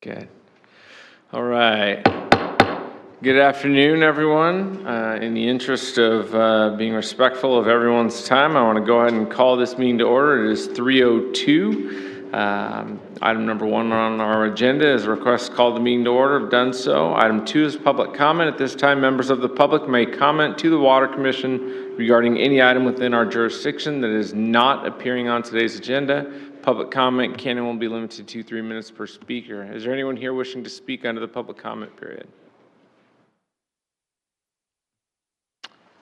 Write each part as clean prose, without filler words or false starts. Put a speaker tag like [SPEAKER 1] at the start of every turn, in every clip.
[SPEAKER 1] Good. All right. Good afternoon, everyone. In the interest of being respectful of everyone's time, I want to go ahead and call this meeting to order. It is 3:02. Item number 1 on our agenda is a request to call the meeting to order. I've done so. Item 2 is public comment. At this time, members of the public may comment to the Water Commission regarding any item within our jurisdiction that is not appearing on today's agenda. Public comment can and will be limited to 3 minutes per speaker. Is there anyone here wishing to speak under the public comment period?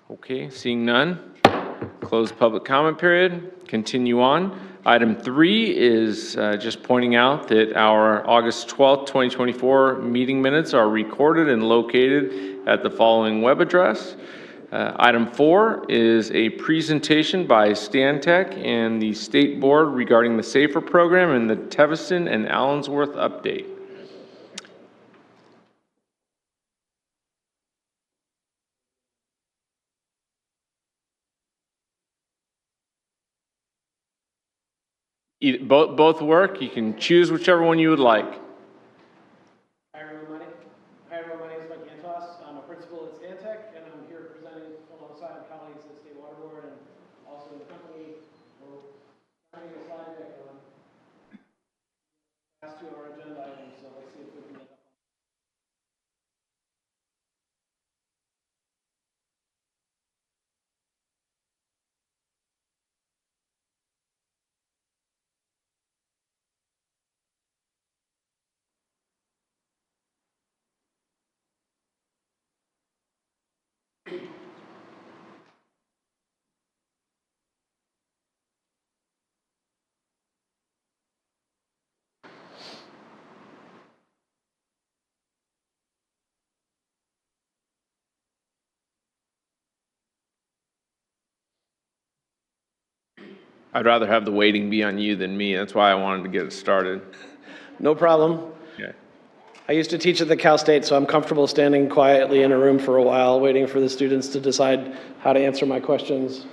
[SPEAKER 1] Okay, seeing none. Close public comment period. Continue on. Item 3 is just pointing out that our August 12th, 2024 meeting minutes are recorded and located at the following web address. Item 4 is a presentation by Stantec and the State Board regarding the SAFER program and the Teviston and Allensworth update. Both work. You can choose whichever one you would like.
[SPEAKER 2] Hi everyone, my name is Mike Antos. I'm a principal at Stantec, and I'm here presenting alongside colleagues at State Water Board and also in the company. We're having a slide deck on last 2 our agenda items, so let's see if we can get up.
[SPEAKER 1] I'd rather have the waiting be on you than me. That's why I wanted to get it started.
[SPEAKER 2] No problem.
[SPEAKER 1] Okay.
[SPEAKER 2] I used to teach at the Cal State, so I'm comfortable standing quietly in a room for a while, waiting for the students to decide how to answer my questions.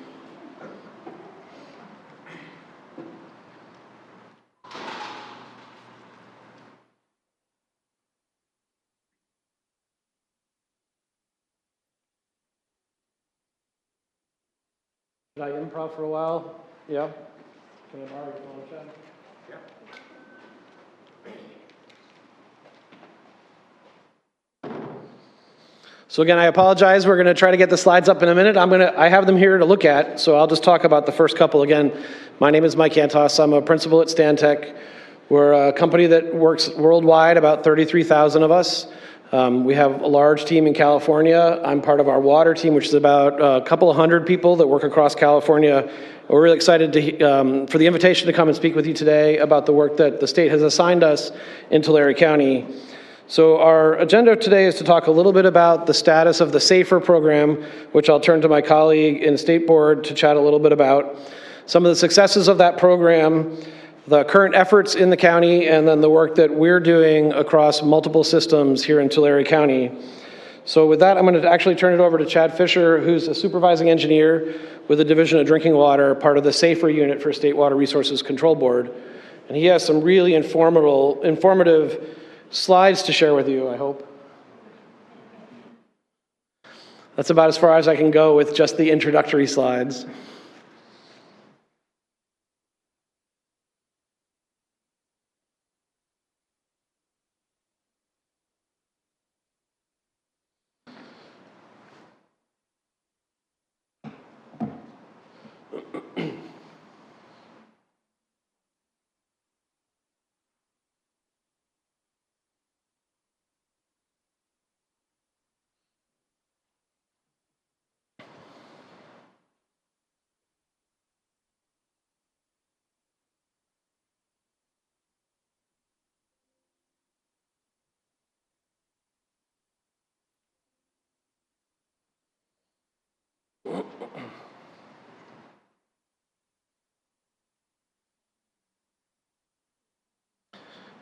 [SPEAKER 2] Did I improv for a while? Yeah. Can I borrow your phone, Chad? Yeah. So again, I apologize. We're going to try to get the slides up in a minute. I have them here to look at, so I'll just talk about the first couple again. My name is Mike Antos. I'm a principal at Stantec. We're a company that works worldwide, about 33,000 of us. We have a large team in California. I'm part of our water team, which is about a couple of hundred people that work across California. We're really excited for the invitation to come and speak with you today about the work that the state has assigned us in Tulare County. So our agenda today is to talk a little bit about the status of the SAFER program, which I'll turn to my colleague in the State Board to chat a little bit about. Some of the successes of that program, the current efforts in the county, and then the work that we're doing across multiple systems here in Tulare County. So with that, I'm going to actually turn it over to Chad Fisher, who's a supervising engineer with the Division of Drinking Water, part of the SAFER unit for State Water Resources Control Board. And he has some really informative slides to share with you, I hope. That's about as far as I can go with just the introductory slides.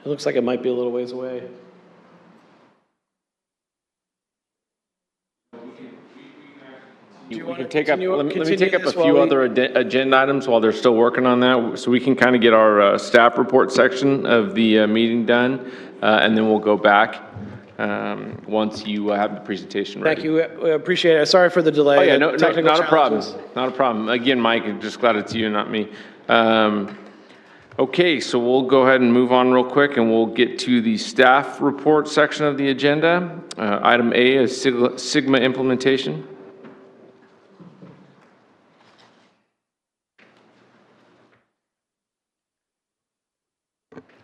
[SPEAKER 2] It looks like it might be a little ways away. you
[SPEAKER 1] We
[SPEAKER 2] wanna
[SPEAKER 1] can take up,
[SPEAKER 2] continue-
[SPEAKER 1] let me
[SPEAKER 2] continue
[SPEAKER 1] take up a
[SPEAKER 2] this while
[SPEAKER 1] few
[SPEAKER 2] we-
[SPEAKER 1] other agenda items while they're still working on that, so we can kind of get our staff report section of the meeting done, and then we'll go back once you have the presentation ready.
[SPEAKER 2] Thank you, we appreciate it. Sorry for the delay.
[SPEAKER 1] Oh, yeah,
[SPEAKER 2] the
[SPEAKER 1] no,
[SPEAKER 2] technical
[SPEAKER 1] not a problem.
[SPEAKER 2] challenges.
[SPEAKER 1] Not a problem. Again, Mike, I'm just glad it's you and not me. Okay, so we'll go ahead and move on real quick, and we'll get to the staff report section of the agenda. Item A is Sigma implementation.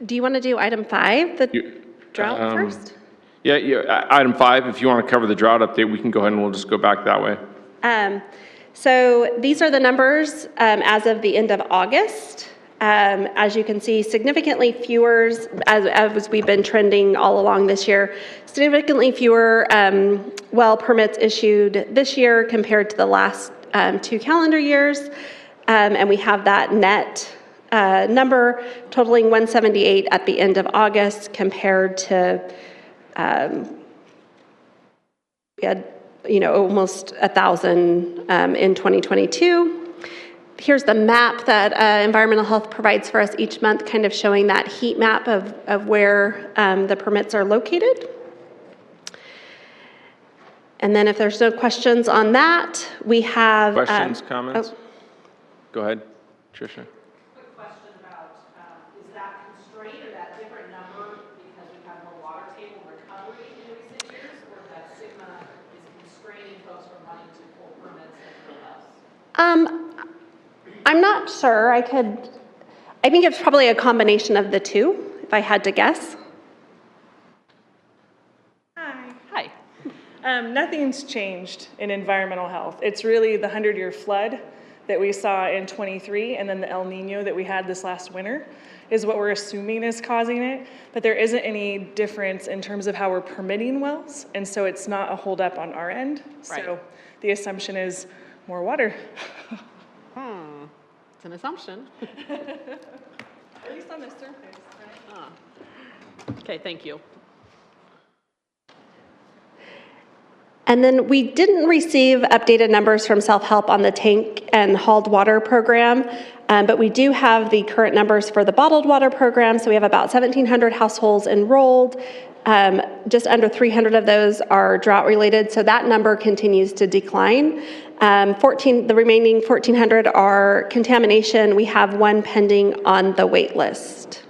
[SPEAKER 3] Do you want to do item 5, the drought first?
[SPEAKER 1] Yeah, item 5, if you want to cover the drought update, we can go ahead and we'll just go back that way.
[SPEAKER 3] So these are the numbers as of the end of August. As you can see, significantly fewer, as we've been trending all along this year, significantly fewer well permits issued this year compared to the last 2 calendar years. And we have that net number totaling 178 at the end of August compared to, we had, almost 1,000 in 2022. Here's the map that Environmental Health provides for us each month, kind of showing that heat map of where the permits are located. And then if there's no questions on that, we have...
[SPEAKER 1] Questions, comments? Go ahead, Tricia.
[SPEAKER 4] Quick question about, is that constraint or that different number because we have more water table recovery in recent years, or that Sigma is constraining folks from wanting to pull permits and fill else?
[SPEAKER 3] I'm not sure. I think it's probably a combination of the two, if I had to guess.
[SPEAKER 5] Hi. Nothing's changed in environmental health. It's really the 100-year flood that we saw in 23 and then the El Nino that we had this last winter is what we're assuming is causing it. But there isn't any difference in terms of how we're permitting wells. And so it's not a holdup on our end.
[SPEAKER 4] Right.
[SPEAKER 5] So the assumption is more water.
[SPEAKER 4] It's an assumption.
[SPEAKER 5] At least on the surface, right?
[SPEAKER 4] Okay, thank you.
[SPEAKER 3] And then we didn't receive updated numbers from self-help on the tank and hauled water program, but we do have the current numbers for the bottled water program. So we have about 1,700 households enrolled. Just under 300 of those are drought related, so that number continues to decline. The remaining 1,400 are contamination. We have 1 pending on the wait list.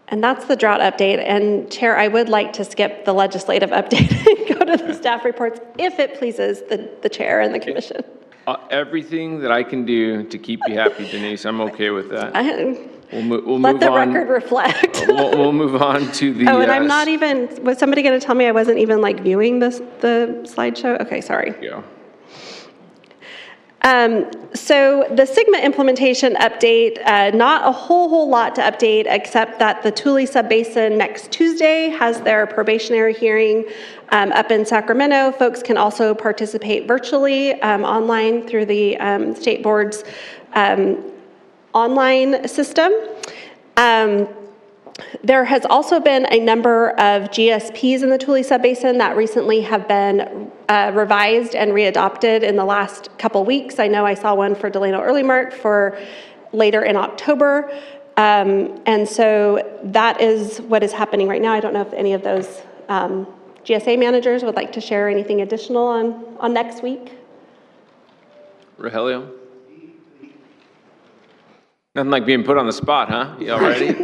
[SPEAKER 3] And that's the drought update. And Chair, I would like to skip the legislative update and go to the staff reports if it pleases the chair and the commission.
[SPEAKER 1] Everything that I can do to keep you happy, Denise, I'm okay with that. We'll move
[SPEAKER 3] Let the
[SPEAKER 1] on.
[SPEAKER 3] record reflect.
[SPEAKER 1] We'll move on to the.
[SPEAKER 3] Oh, and I'm not even, was somebody going to tell me I wasn't even like viewing the slideshow? Okay, sorry.
[SPEAKER 1] Yeah.
[SPEAKER 3] So the Sigma implementation update, not a whole lot to update, except that the Tulare Subbasin next Tuesday has their probationary hearing up in Sacramento. Folks can also participate virtually online through the state board's online system. There has also been a number of GSPs in the Tulare Subbasin that recently have been revised and readopted in the last couple weeks. I know I saw one for Delano Early Mart for later in October. And so that is what is happening right now. I don't know if any of those GSA managers would like to share anything additional on next week.
[SPEAKER 1] Rogelio? Nothing like being put on the spot, huh? You all ready?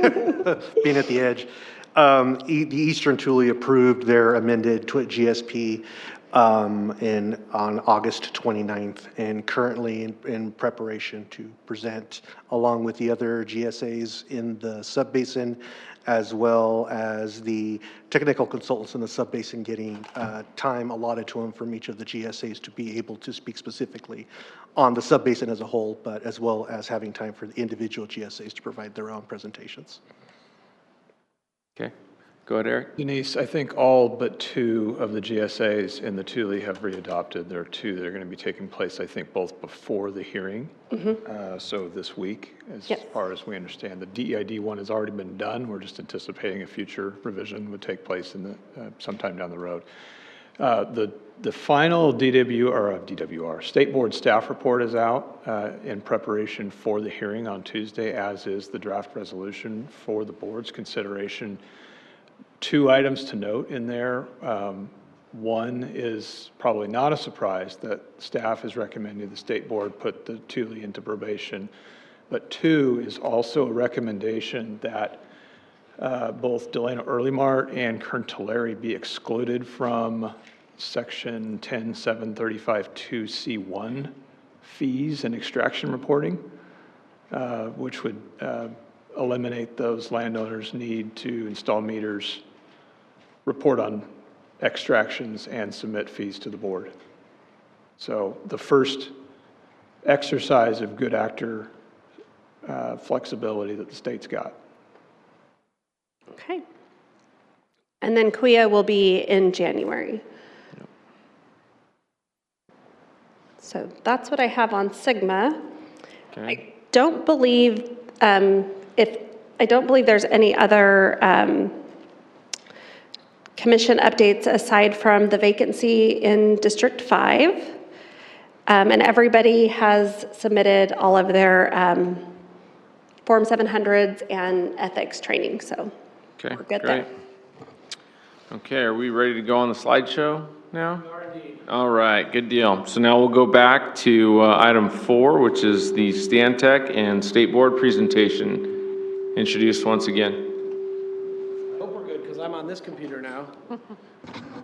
[SPEAKER 6] Being at the edge. The Eastern Tulare approved their amended GSP on August 29th and currently in preparation to present along with the other GSAs in the subbasin, as well as the technical consultants in the subbasin getting time allotted to them from each of the GSAs to be able to speak specifically on the subbasin as a whole, but as well as having time for the individual GSAs to provide their own presentations.
[SPEAKER 1] Okay. Go ahead, Eric.
[SPEAKER 7] Denise, I think all but 2 of the GSAs in the Thule have readopted. There are 2 that are going to be taking place, I think, both before the hearing, so this week, as
[SPEAKER 3] Yes.
[SPEAKER 7] far as we understand. The DEID one has already been done. We're just anticipating a future revision would take place in the sometime down the road. The final DWR, State Board staff report is out in preparation for the hearing on Tuesday, as is the draft resolution for the board's consideration. 2 items to note in there. One is probably not a surprise that staff is recommending the state board put the Thule into probation. But 2 is also a recommendation that both Delano Early Mart and Kern Tulare be excluded from section 10735-2C1 fees and extraction reporting, which would eliminate those landowners' need to install meters, report on extractions, and submit fees to the board. So the first exercise of good actor flexibility that the state's got.
[SPEAKER 3] Okay. And then KWEA will be in January. So that's what I have on Sigma.
[SPEAKER 1] Okay.
[SPEAKER 3] I don't believe there's any other commission updates aside from the vacancy in District 5. And everybody has submitted all of their Form 700s and ethics training, so
[SPEAKER 1] Okay,
[SPEAKER 3] we're good
[SPEAKER 1] great.
[SPEAKER 3] there.
[SPEAKER 1] Okay, are we ready to go on the slideshow now? We are indeed. All right, good deal. So now we'll go back to item 4, which is the Stantec and State Board presentation, introduced once again.
[SPEAKER 2] I hope we're good, because I'm on this computer now.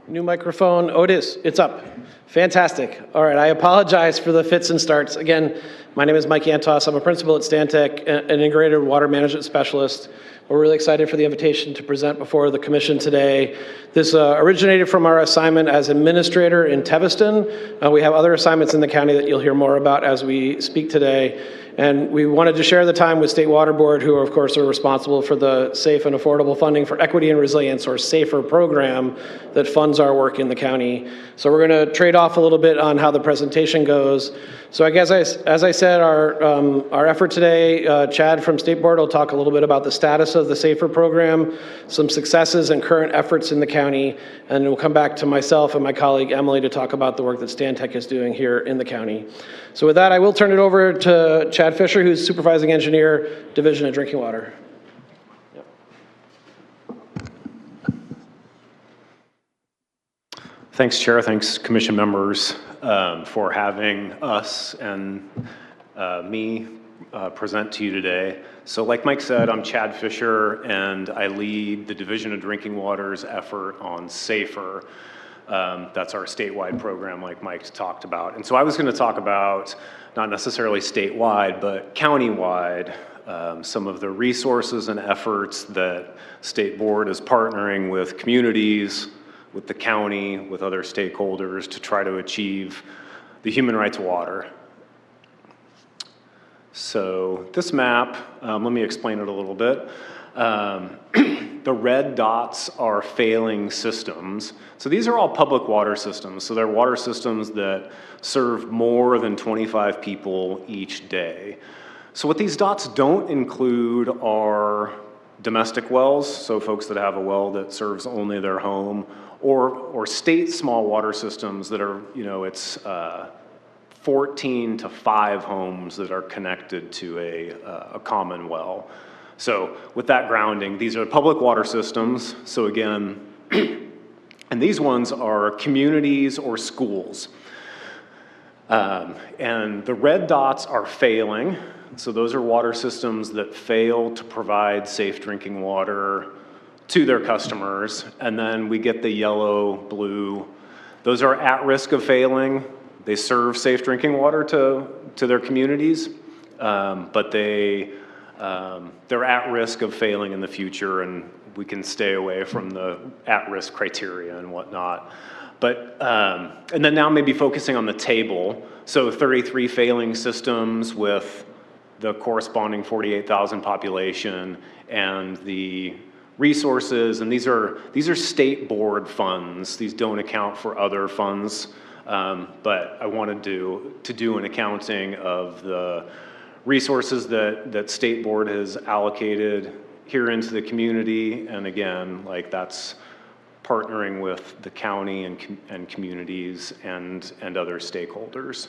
[SPEAKER 2] New microphone. Oh, it is. It's up. Fantastic. All right, I apologize for the fits and starts. Again, my name is Mike Antos. I'm a principal at Stantec, an integrated water management specialist. We're really excited for the invitation to present before the commission today. This originated from our assignment as administrator in Teviston. We have other assignments in the county that you'll hear more about as we speak today. And we wanted to share the time with State Water Board, who of course are responsible for the Safe and Affordable Funding for Equity and Resilience, or SAFER program that funds our work in the county. So we're going to trade off a little bit on how the presentation goes. So I guess as I said, our effort today, Chad from State Board will talk a little bit about the status of the SAFER program, some successes and current efforts in the county, and we'll come back to myself and my colleague Emily to talk about the work that Stantec is doing here in the county. So with that, I will turn it over to Chad Fisher, who's Supervising Engineer, Division of Drinking Water.
[SPEAKER 8] Thanks, Chair. Thanks, Commission members, for having us and me present to you today. So like Mike said, I'm Chad Fisher, and I lead the Division of Drinking Water's effort on SAFER. That's our statewide program like Mike talked about. And so I was going to talk about not necessarily statewide, but countywide, some of the resources and efforts that State Board is partnering with communities, with the county, with other stakeholders to try to achieve the human right to water. So this map, let me explain it a little bit. The red dots are failing systems. So these are all public water systems. So they're water systems that serve more than 25 people each day. So what these dots don't include are domestic wells, so folks that have a well that serves only their home, or state small water systems that are, it's 14 to 5 homes that are connected to a common well. So with that grounding, these are public water systems. So again, and these ones are communities or schools. And the red dots are failing. So those are water systems that fail to provide safe drinking water to their customers. And then we get the yellow, blue. Those are at risk of failing. They serve safe drinking water to their communities, but they're at risk of failing in the future, and we can stay away from the at-risk criteria and whatnot. But, and then now maybe focusing on the table. So 33 failing systems with the corresponding 48,000 population and the resources, and these are state board funds. These don't account for other funds, but I wanted to do an accounting of the resources that state board has allocated here into the community, and again, like that's partnering with the county and communities and other stakeholders.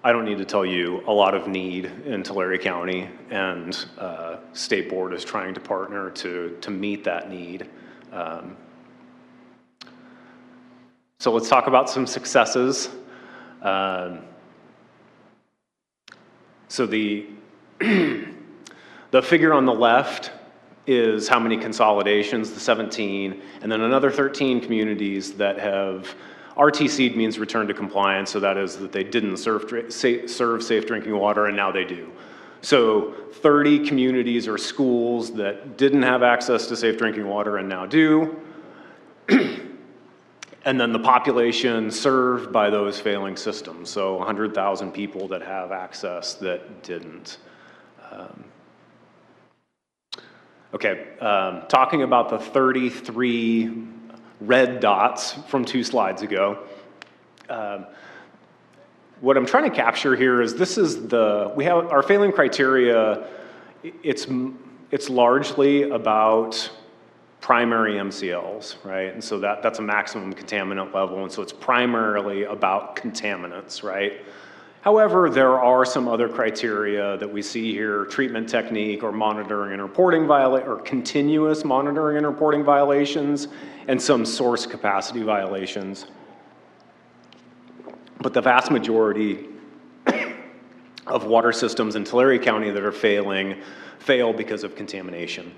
[SPEAKER 8] I don't need to tell you a lot of need in Tulare County, and State Board is trying to partner to meet that need. So let's talk about some successes. So the figure on the left is how many consolidations, the 17, and then another 13 communities that have RTC'd, means return to compliance, so that is that they didn't serve safe drinking water, and now they do. So 30 communities or schools that didn't have access to safe drinking water and now do. And then the population served by those failing systems, so 100,000 people that have access that didn't. Talking about the 33 red dots from 2 slides ago. What I'm trying to capture here is we have our failing criteria. It's largely about primary MCLs, right? And so that's a maximum contaminant level, and so it's primarily about contaminants, right? However, there are some other criteria that we see here: treatment technique, or monitoring and reporting or continuous monitoring and reporting violations, and some source capacity violations. But the vast majority of water systems in Tulare County that are fail because of contamination.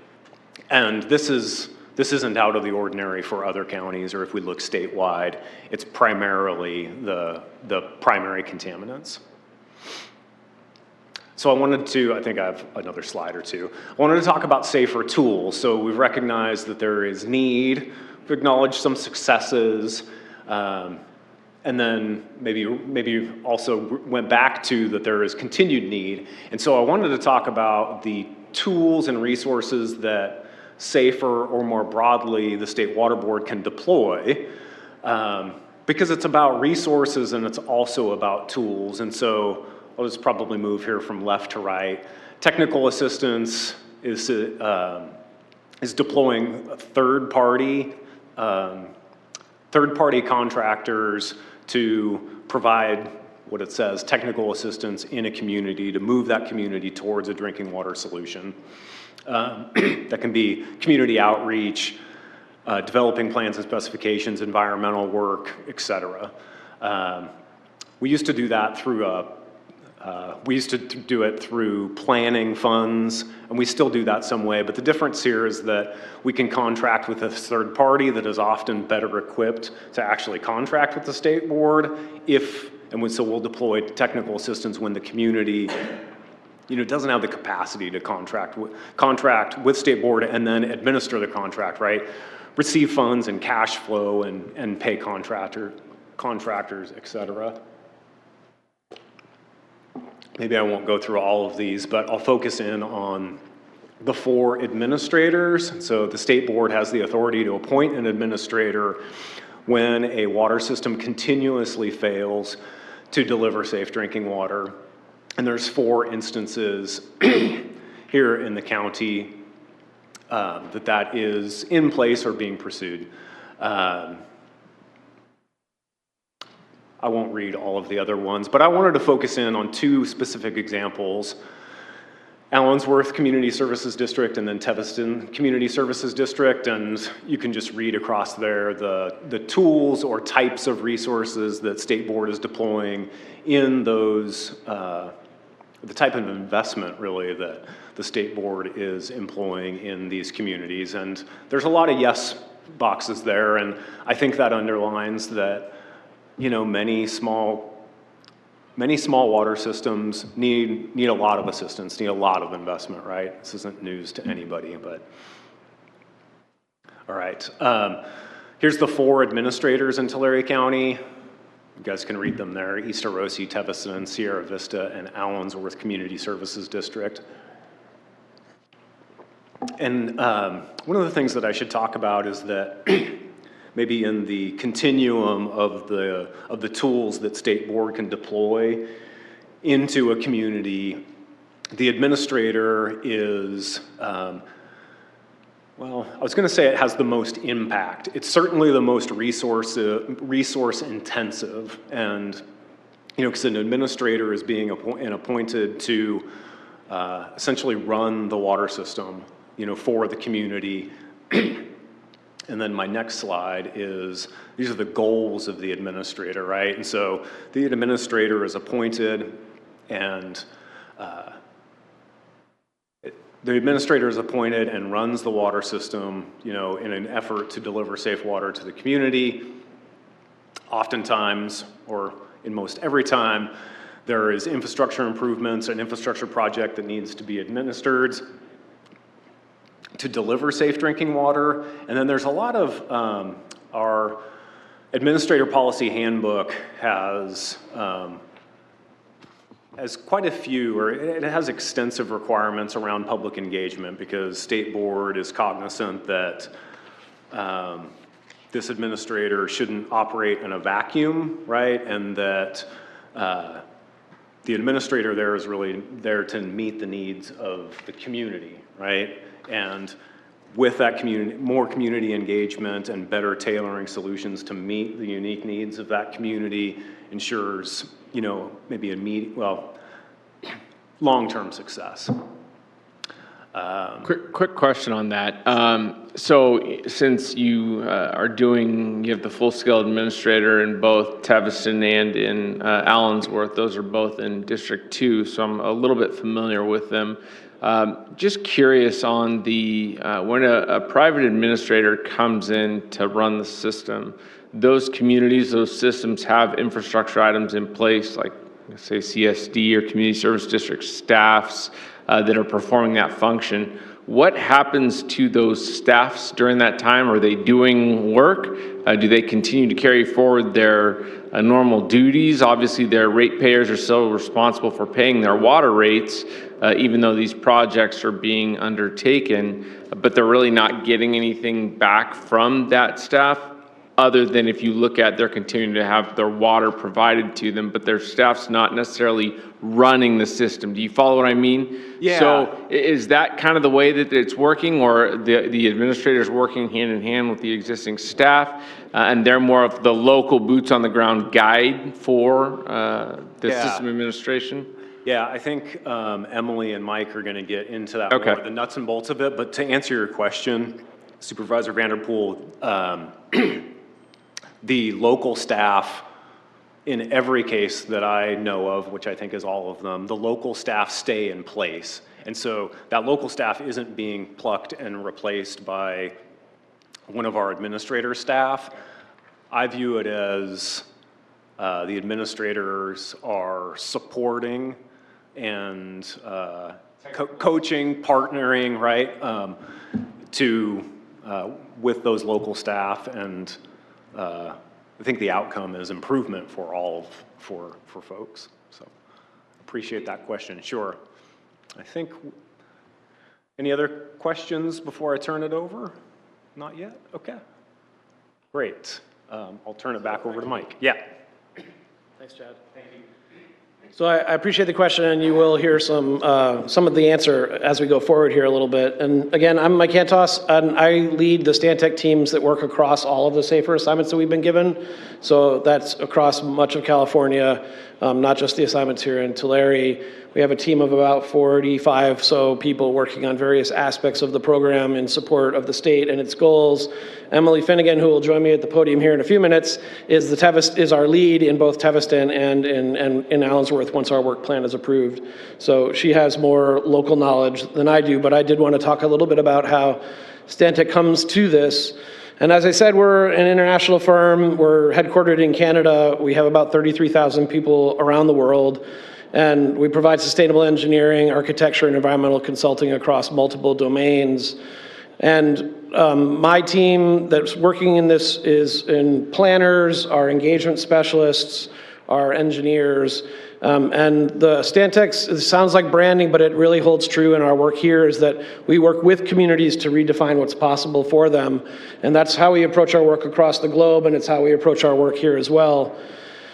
[SPEAKER 8] And this isn't out of the ordinary for other counties, or if we look statewide, it's primarily the primary contaminants. So I think I have another slide or two. I wanted to talk about safer tools. So we've recognized that there is need, we've acknowledged some successes, and then maybe also went back to that there is continued need. And so I wanted to talk about the tools and resources that SAFER, or more broadly, the State Water Board can deploy, because it's about resources and it's also about tools. And so I'll just probably move here from left to right. Technical assistance is deploying third-party contractors to provide what it says, technical assistance in a community to move that community towards a drinking water solution. That can be community outreach, developing plans and specifications, environmental work, et cetera. We used to do that through planning funds, and we still do that some way, but the difference here is that we can contract with a third party that is often better equipped to actually contract with the state board so we'll deploy technical assistance when the community doesn't have the capacity to contract with state board and then administer the contract, right? Receive funds and cash flow and pay contractors, et cetera. Maybe I won't go through all of these, but I'll focus in on the 4 administrators. So the state board has the authority to appoint an administrator when a water system continuously fails to deliver safe drinking water. And there's 4 instances here in the county that is in place or being pursued. I won't read all of the other ones, but I wanted to focus in on 2 specific examples: Allensworth Community Services District and then Teviston Community Services District. And you can just read across there the tools or types of resources that State Board is deploying in those, the type of investment really that the State Board is employing in these communities. And there's a lot of yes boxes there, and I think that underlines that many small water systems need a lot of assistance, need a lot of investment, right? This isn't news to anybody, but all right. Here's the 4 administrators in Tulare County. You guys can read them there: East Arosi, Teviston, Sierra Vista, and Allensworth Community Services District. And one of the things that I should talk about is that maybe in the continuum of the tools that State Board can deploy into a community, the administrator is, well, I was going to say it has the most impact. It's certainly the most resource intensive, and because an administrator is being appointed to essentially run the water system, for the community. And then my next slide is, these are the goals of the administrator, right? And so the administrator is appointed, and the administrator is appointed and runs the water system, in an effort to deliver safe water to the community. Oftentimes, or in most every time, there is infrastructure improvements, an infrastructure project that needs to be administered to deliver safe drinking water. And then there's a lot of, our administrator policy handbook has quite a few, or it has extensive requirements around public engagement, because State Board is cognizant that this administrator shouldn't operate in a vacuum, right? And that the administrator there is really there to meet the needs of the community, right? And with that community, more community engagement and better tailoring solutions to meet the unique needs of that community ensures, maybe long-term success.
[SPEAKER 1] Quick question on that. So since you you have the full-scale administrator in both Teviston and in Allensworth, those are both in District 2, so I'm a little bit familiar with them. Just curious on when a private administrator comes in to run the system, those communities, those systems have infrastructure items in place, like say CSD or community service district staffs that are performing that function. What happens to those staffs during that time? Are they doing work? Do they continue to carry forward their normal duties? Obviously, their ratepayers are still responsible for paying their water rates, even though these projects are being undertaken, but they're really not getting anything back from that staff, other than if you look at they're continuing to have their water provided to them, but their staff's not necessarily running the system. Do you follow what I mean?
[SPEAKER 8] Yeah.
[SPEAKER 1] So is that kind of the way that it's working, or the administrator's working hand in hand with the existing staff, and they're more of the local boots on the ground guide for the system administration?
[SPEAKER 8] Yeah, I think Emily and Mike are going to get into that
[SPEAKER 1] Okay.
[SPEAKER 8] more, the nuts and bolts of it. But to answer your question, Supervisor Vanderpool, the local staff, in every case that I know of, which I think is all of them, the local staff stay in place. And so that local staff isn't being plucked and replaced by one of our administrator staff. I view it as the administrators are supporting and coaching, partnering, right, with those local staff, and I think the outcome is improvement for folks. So appreciate that question. Sure. I think, any other questions before I turn it over? Not yet? Okay. Great. I'll turn it back over to Mike. Yeah.
[SPEAKER 2] Thanks, Chad. Thank you. So I appreciate the question, and you will hear some of the answer as we go forward here a little bit. And again, I'm Mike Cantos, and I lead the Stantec teams that work across all of the SAFER assignments that we've been given. So that's across much of California, not just the assignments here in Tulare. We have a team of about 45 people working on various aspects of the program in support of the state and its goals. Emily Finnegan, who will join me at the podium here in a few minutes, is our lead in both Teviston and in Allensworth once our work plan is approved. So she has more local knowledge than I do, but I did want to talk a little bit about how Stantec comes to this. And as I said, we're an international firm. We're headquartered in Canada. We have about 33,000 people around the world. And we provide sustainable engineering, architecture, and environmental consulting across multiple domains. And my team that's working in this is in planners, our engagement specialists, our engineers, And the Stantec, it sounds like branding, but it really holds true in our work here, is that we work with communities to redefine what's possible for them. And that's how we approach our work across the globe, and it's how we approach our work here as well.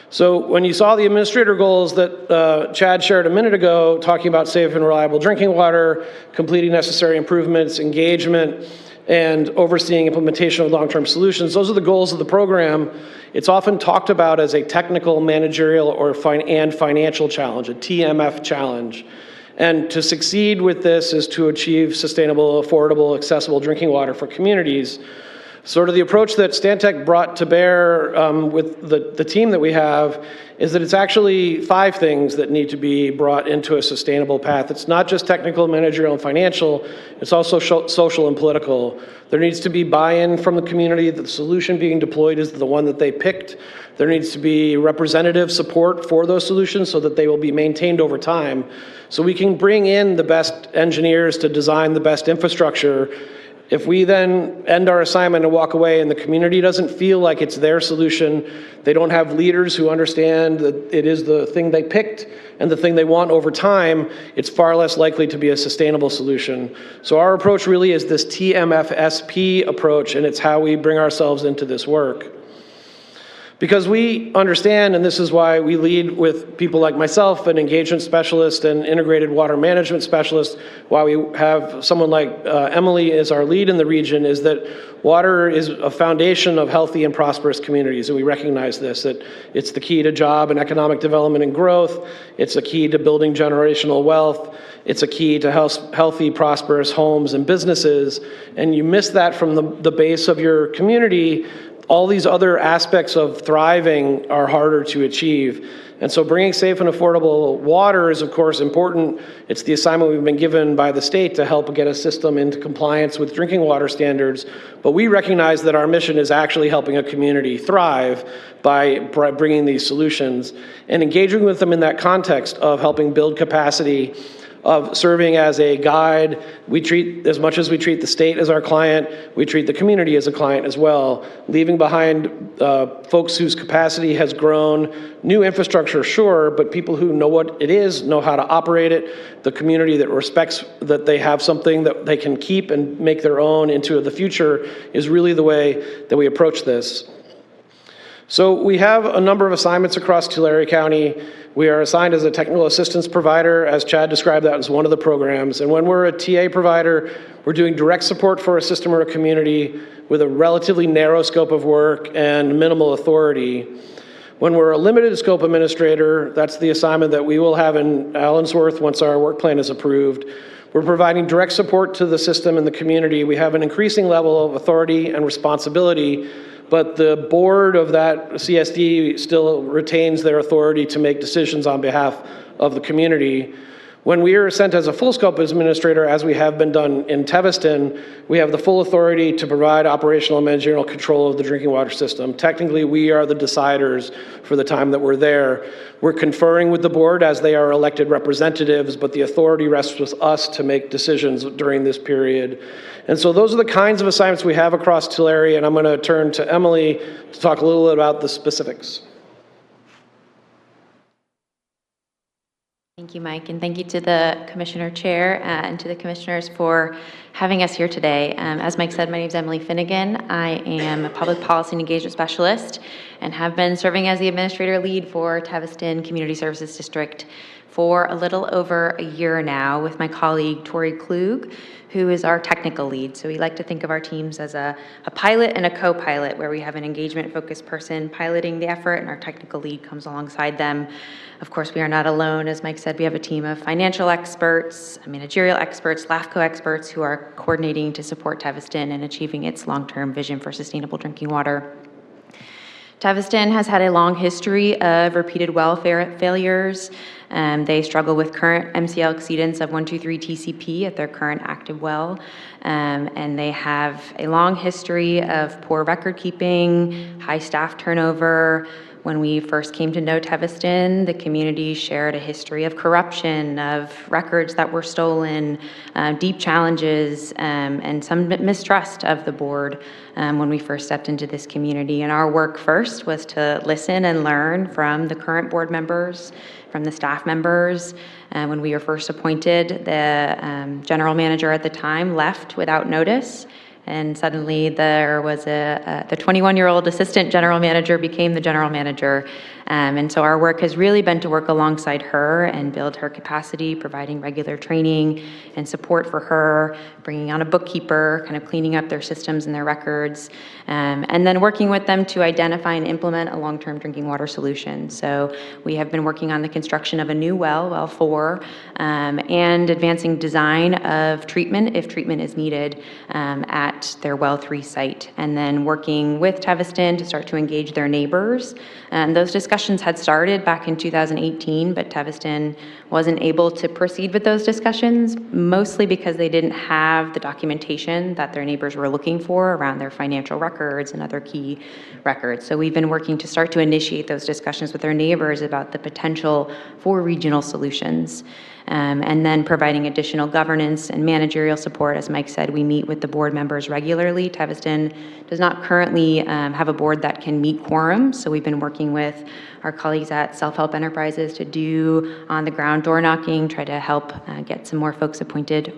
[SPEAKER 2] So when you saw the administrator goals that Chad shared a minute ago, talking about safe and reliable drinking water, completing necessary improvements, engagement, and overseeing implementation of long-term solutions, those are the goals of the program. It's often talked about as a technical, managerial, or financial challenge, a TMF challenge. And to succeed with this is to achieve sustainable, affordable, accessible drinking water for communities. Sort of the approach that Stantec brought to bear with the team that we have is that it's actually 5 things that need to be brought into a sustainable path. It's not just technical, managerial, and financial, it's also social and political. There needs to be buy-in from the community that the solution being deployed is the one that they picked. There needs to be representative support for those solutions so that they will be maintained over time. So we can bring in the best engineers to design the best infrastructure. If we then end our assignment and walk away and the community doesn't feel like it's their solution, they don't have leaders who understand that it is the thing they picked and the thing they want over time, it's far less likely to be a sustainable solution. So our approach really is this TMFSP approach, and it's how we bring ourselves into this work. Because we understand, and this is why we lead with people like myself, an engagement specialist and integrated water management specialist, why we have someone like Emily as our lead in the region, is that water is a foundation of healthy and prosperous communities, and we recognize this, that it's the key to job and economic development and growth, it's a key to building generational wealth, it's a key to healthy, prosperous homes and businesses, and you miss that from the base of your community, all these other aspects of thriving are harder to achieve. And so bringing safe and affordable water is, of course, important. It's the assignment we've been given by the state to help get a system into compliance with drinking water standards. But we recognize that our mission is actually helping a community thrive by bringing these solutions and engaging with them in that context of helping build capacity, of serving as a guide. We treat, as much as we treat the state as our client, we treat the community as a client as well, leaving behind folks whose capacity has grown, new infrastructure, sure, but people who know what it is, know how to operate it, the community that respects that they have something that they can keep and make their own into the future is really the way that we approach this. So we have a number of assignments across Tulare County. We are assigned as a technical assistance provider, as Chad described that as one of the programs. And when we're a TA provider, we're doing direct support for a system or a community with a relatively narrow scope of work and minimal authority. When we're a limited scope administrator, that's the assignment that we will have in Allensworth once our work plan is approved. We're providing direct support to the system and the community. We have an increasing level of authority and responsibility, but the board of that CSD still retains their authority to make decisions on behalf of the community. When we are sent as a full scope administrator, as we have been done in Teviston, we have the full authority to provide operational and managerial control of the drinking water system. Technically, we are the deciders for the time that we're there. We're conferring with the board as they are elected representatives, but the authority rests with us to make decisions during this period. And so those are the kinds of assignments we have across Tulare, and I'm going to turn to Emily to talk a little bit about the specifics.
[SPEAKER 9] Thank you, Mike, and thank you to the Commissioner Chair and to the Commissioners for having us here today. As Mike said, my name is Emily Finnegan. I am a Public Policy and Engagement Specialist and have been serving as the Administrator Lead for Teviston Community Services District for a little over a year now with my colleague Tori Klug, who is our technical lead. So we like to think of our teams as a pilot and a co-pilot, where we have an engagement-focused person piloting the effort and our technical lead comes alongside them. Of course, we are not alone. As Mike said, we have a team of financial experts, managerial experts, LAFCO experts who are coordinating to support Teviston in achieving its long-term vision for sustainable drinking water. Teviston has had a long history of repeated well failures. They struggle with current MCL exceedance of 123 TCP at their current active well. And they have a long history of poor record keeping, high staff turnover. When we first came to know Teviston, the community shared a history of corruption, of records that were stolen, deep challenges, and some mistrust of the board when we first stepped into this community. And our work first was to listen and learn from the current board members from the staff members. When we were first appointed, the general manager at the time left without notice. And suddenly there was the 21-year-old assistant general manager became the general manager. And so our work has really been to work alongside her and build her capacity, providing regular training and support for her, bringing on a bookkeeper, kind of cleaning up their systems and their records, and then working with them to identify and implement a long-term drinking water solution. So we have been working on the construction of a new well 4, and advancing design of treatment if treatment is needed at their well 3 site, and then working with Teviston to start to engage their neighbors. Those discussions had started back in 2018, but Teviston wasn't able to proceed with those discussions, mostly because they didn't have the documentation that their neighbors were looking for around their financial records and other key records. So we've been working to start to initiate those discussions with their neighbors about the potential for regional solutions. And then providing additional governance and managerial support. As Mike said, we meet with the board members regularly. Teviston does not currently have a board that can meet quorum, so we've been working with our colleagues at Self-Help Enterprises to do on-the-ground door knocking, try to help get some more folks appointed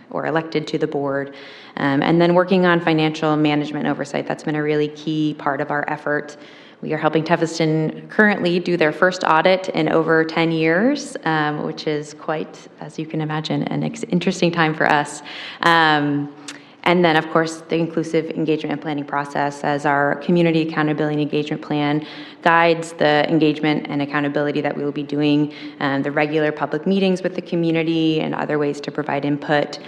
[SPEAKER 9] or elected to the board. And then working on financial management oversight. That's been a really key part of our effort. We are helping Teviston currently do their first audit in over 10 years, which is quite, as you can imagine, an interesting time for us. And then, of course, the inclusive engagement and planning process, as our community accountability and engagement plan guides the engagement and accountability that we will be doing, the regular public meetings with the community and other ways to provide input,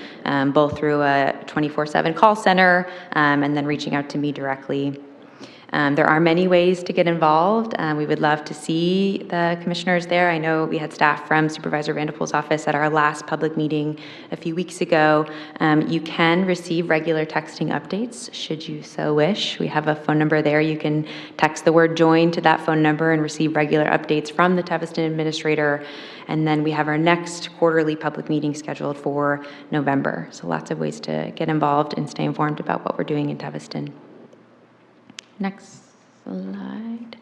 [SPEAKER 9] both through a 24/7 call center and then reaching out to me directly. There are many ways to get involved. We would love to see the commissioners there. I know we had staff from Supervisor Vanderpool's office at our last public meeting a few weeks ago. You can receive regular texting updates should you so wish. We have a phone number there. You can text the word join to that phone number and receive regular updates from the Teviston administrator. And then we have our next quarterly public meeting scheduled for November. So lots of ways to get involved and stay informed about what we're doing in Teviston. Next slide.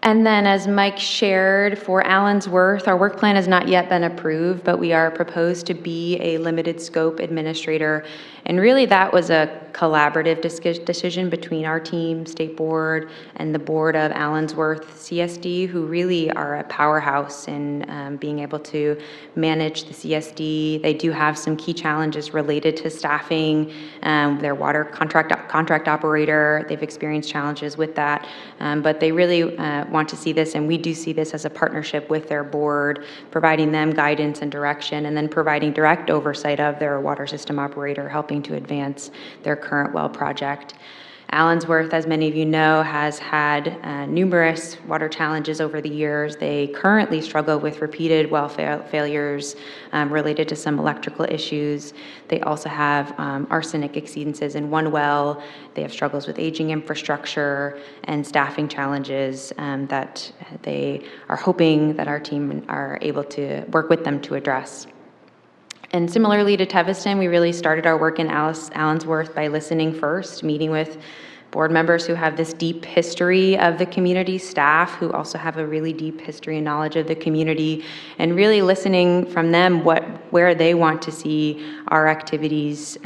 [SPEAKER 9] And then, as Mike shared, for Allensworth, our work plan has not yet been approved, but we are proposed to be a limited scope administrator. And really that was a collaborative decision between our team, State Board, and the board of Allensworth CSD, who really are a powerhouse in being able to manage the CSD. They do have some key challenges related to staffing, their water contract operator. They've experienced challenges with that, but they really want to see this, and we do see this as a partnership with their board, providing them guidance and direction, and then providing direct oversight of their water system operator, helping to advance their current well project. Allensworth, as many of you know, has had numerous water challenges over the years. They currently struggle with repeated well failures related to some electrical issues. They also have arsenic exceedances in one well. They have struggles with aging infrastructure and staffing challenges that they are hoping that our team are able to work with them to address. And similarly to Teviston, we really started our work in Allensworth by listening first, meeting with board members who have this deep history of the community, staff who also have a really deep history and knowledge of the community, and really listening from them where they want to see our activities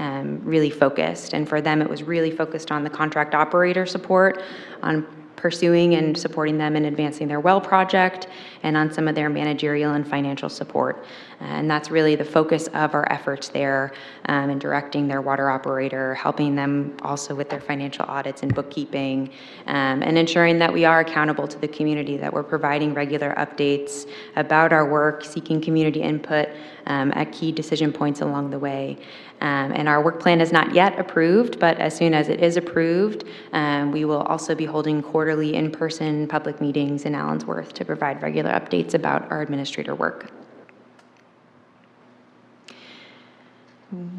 [SPEAKER 9] really focused. And for them, it was really focused on the contract operator support, on pursuing and supporting them in advancing their well project, and on some of their managerial and financial support. And that's really the focus of our efforts there, in directing their water operator, helping them also with their financial audits and bookkeeping, and ensuring that we are accountable to the community, that we're providing regular updates about our work, seeking community input at key decision points along the way. And our work plan is not yet approved, but as soon as it is approved, we will also be holding quarterly in-person public meetings in Allensworth to provide regular updates about our administrator work.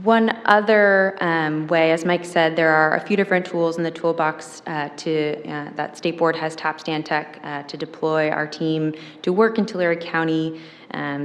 [SPEAKER 9] One other way, as Mike said, there are a few different tools in the toolbox that State Board has tapped Stantec to deploy our team to work in Tulare County.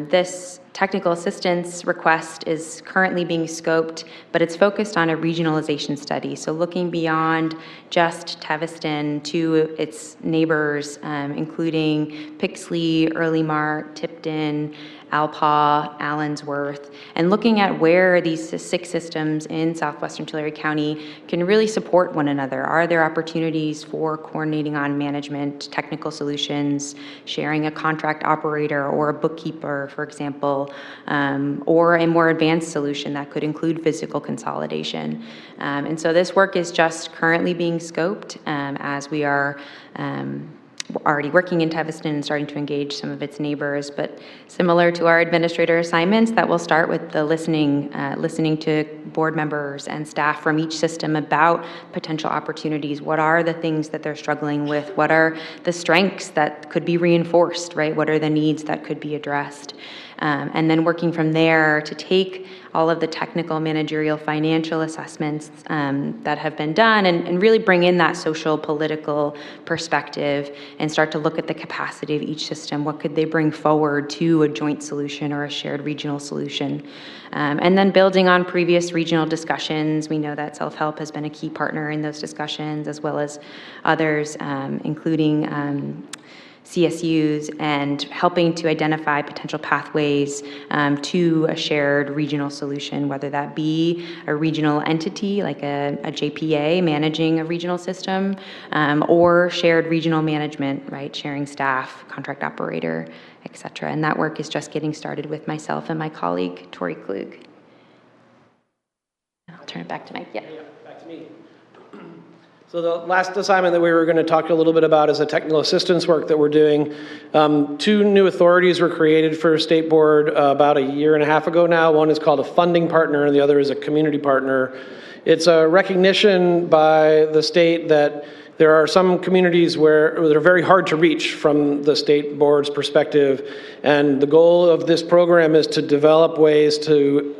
[SPEAKER 9] This technical assistance request is currently being scoped, but it's focused on a regionalization study. So looking beyond just Teviston to its neighbors, including Pixley, Early Mart, Tipton, Alpaugh, Allensworth, and looking at where these 6 systems in southwestern Tulare County can really support one another. Are there opportunities for coordinating on management, technical solutions, sharing a contract operator or a bookkeeper, for example, or a more advanced solution that could include physical consolidation. And so this work is just currently being scoped as we are already working in Teviston and starting to engage some of its neighbors, but similar to our administrator assignments, that will start with the listening to board members and staff from each system about potential opportunities. What are the things that they're struggling with? What are the strengths that could be reinforced, right? What are the needs that could be addressed? And then working from there to take all of the technical, managerial, financial assessments that have been done and really bring in that social, political perspective and start to look at the capacity of each system. What could they bring forward to a joint solution or a shared regional solution? And then building on previous regional discussions, we know that self-help has been a key partner in those discussions, as well as others, including CSUs, and helping to identify potential pathways to a shared regional solution, whether that be a regional entity like a JPA managing a regional system, or shared regional management, right? Sharing staff, contract operator, et cetera. And that work is just getting started with myself and my colleague, Tori Klug. I'll turn it back to Mike. Yeah.
[SPEAKER 2] Back to me. So the last assignment that we were going to talk a little bit about is the technical assistance work that we're doing. 2 new authorities were created for State Board about a year and a half ago now. One is called a funding partner and the other is a community partner. It's a recognition by the state that there are some communities where they're very hard to reach from the State Board's perspective, and the goal of this program is to develop ways to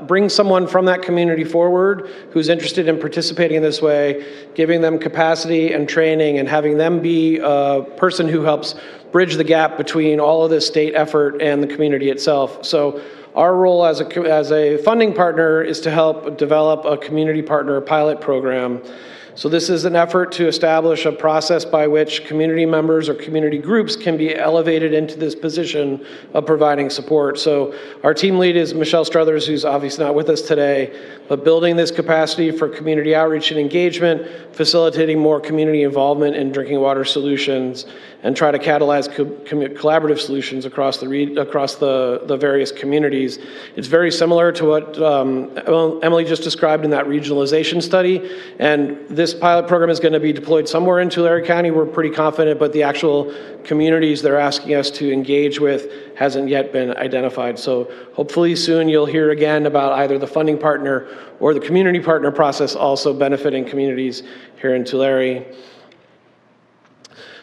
[SPEAKER 2] bring someone from that community forward who's interested in participating in this way, giving them capacity and training, and having them be a person who helps bridge the gap between all of this state effort and the community itself. So our role as a funding partner is to help develop a community partner pilot program. So this is an effort to establish a process by which community members or community groups can be elevated into this position of providing support. So our team lead is Michelle Struthers, who's obviously not with us today, but building this capacity for community outreach and engagement, facilitating more community involvement in drinking water solutions, and try to catalyze collaborative solutions across the various communities. It's very similar to what Emily just described in that regionalization study, and this pilot program is going to be deployed somewhere in Tulare County, we're pretty confident, but the actual communities they're asking us to engage with hasn't yet been identified. So hopefully soon you'll hear again about either the funding partner or the community partner process also benefiting communities here in Tulare.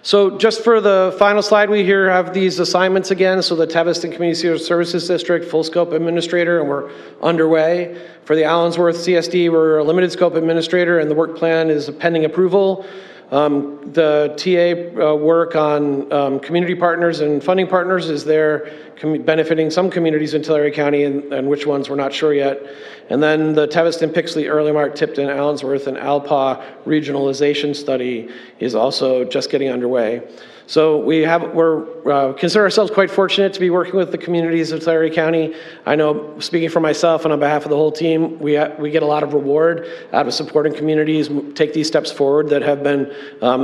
[SPEAKER 2] So just for the final slide, we here have these assignments again. So the Teviston Community Services District, full scope administrator, and we're underway. For the Allensworth CSD, we're a limited scope administrator, and the work plan is pending approval. The TA work on community partners and funding partners is there benefiting some communities in Tulare County, and which ones we're not sure yet. And then the Teviston, Pixley, Early Mart, Tipton, Allensworth, and Alpaugh regionalization study is also just getting underway. So we're consider ourselves quite fortunate to be working with the communities of Tulare County. I know, speaking for myself and on behalf of the whole team, we get a lot of reward out of supporting communities take these steps forward that have been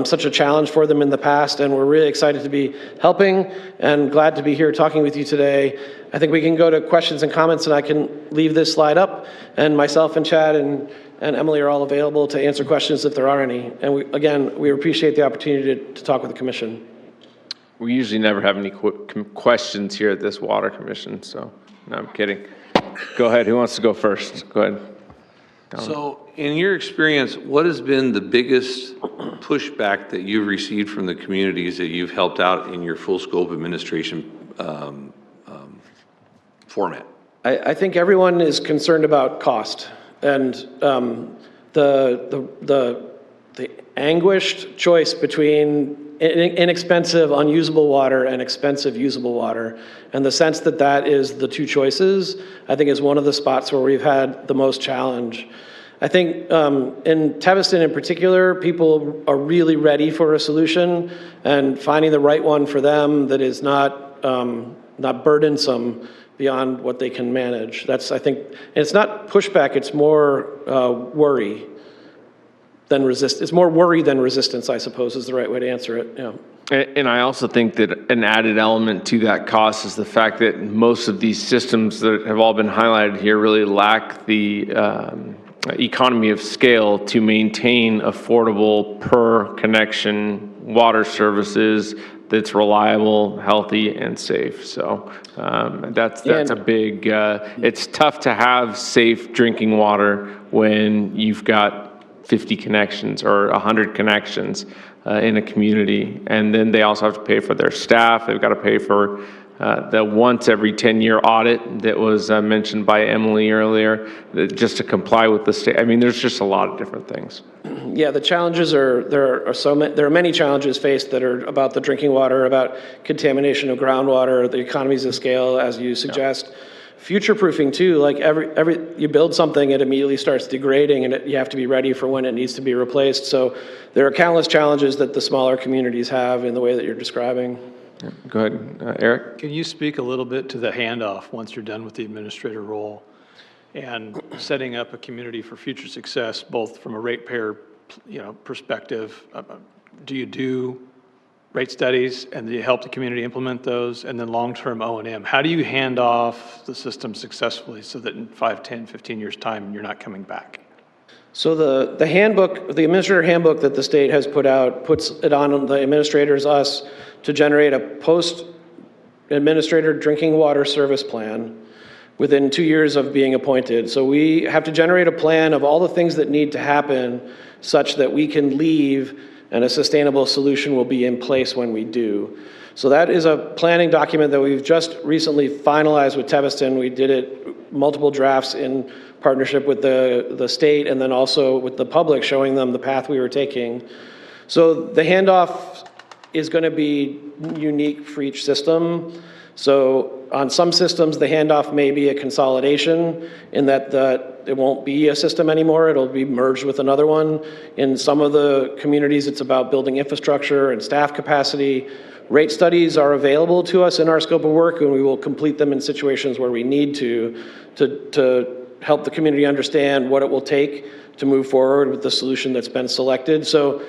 [SPEAKER 2] such a challenge for them in the past, and we're really excited to be helping and glad to be here talking with you today. I think we can go to questions and comments, and I can leave this slide up, and myself and Chad and Emily are all available to answer questions if there are any. And we appreciate the opportunity to talk with the commission.
[SPEAKER 1] We usually never have any questions here at this Water Commission, so no, I'm kidding. Go ahead. Who wants to go first? Go ahead.
[SPEAKER 10] So in your experience, what has been the biggest pushback that you've received from the communities that you've helped out in your full scope administration format?
[SPEAKER 2] I think everyone is concerned about cost, and the anguished choice between inexpensive, unusable water and expensive, usable water. And the sense that that is the two choices, I think is one of the spots where we've had the most challenge. I think in Teviston in particular, people are really ready for a solution, and finding the right one for them that is not burdensome beyond what they can manage. That's, I think, and it's not pushback, it's more worry than resist. It's more worry than resistance, I suppose, is the right way to answer it. Yeah.
[SPEAKER 1] And I also think that an added element to that cost is the fact that most of these systems that have all been highlighted here really lack the economy of scale to maintain affordable per connection water services that's reliable, healthy, and safe. So that's a big, it's tough to have safe drinking water when you've got 50 connections or 100 connections in a community. And then they also have to pay for their staff. They've got to pay for the once every 10-year audit that was mentioned by Emily earlier, just to comply with the state. I mean, there's just a lot of different things.
[SPEAKER 2] Yeah, the challenges there are many challenges faced that are about the drinking water, about contamination of groundwater, the economies of scale, as you suggest. Yeah. Future-proofing too, like you build something, it immediately starts degrading, and you have to be ready for when it needs to be replaced. So there are countless challenges that the smaller communities have in the way that you're describing.
[SPEAKER 1] Yeah. Go ahead, Eric.
[SPEAKER 7] Can you speak a little bit to the handoff once you're done with the administrator role and setting up a community for future success, both from a ratepayer, perspective? Do you do rate studies, and do you help the community implement those? And then long-term O&M. How do you hand off the system successfully so that in 5, 10, 15 years' time, you're not coming back?
[SPEAKER 2] So the handbook, the administrator handbook that the state has put out, puts it on the administrators, us, to generate a post-administrator drinking water service plan within 2 years of being appointed. So we have to generate a plan of all the things that need to happen such that we can leave and a sustainable solution will be in place when we do. So that is a planning document that we've just recently finalized with Teviston. We did it multiple drafts in partnership with the state and then also with the public, showing them the path we were taking. So the handoff is going to be unique for each system. So on some systems, the handoff may be a consolidation in that it won't be a system anymore. It'll be merged with another one. In some of the communities, it's about building infrastructure and staff capacity. Rate studies are available to us in our scope of work, and we will complete them in situations where we need to help the community understand what it will take to move forward with the solution that's been selected. So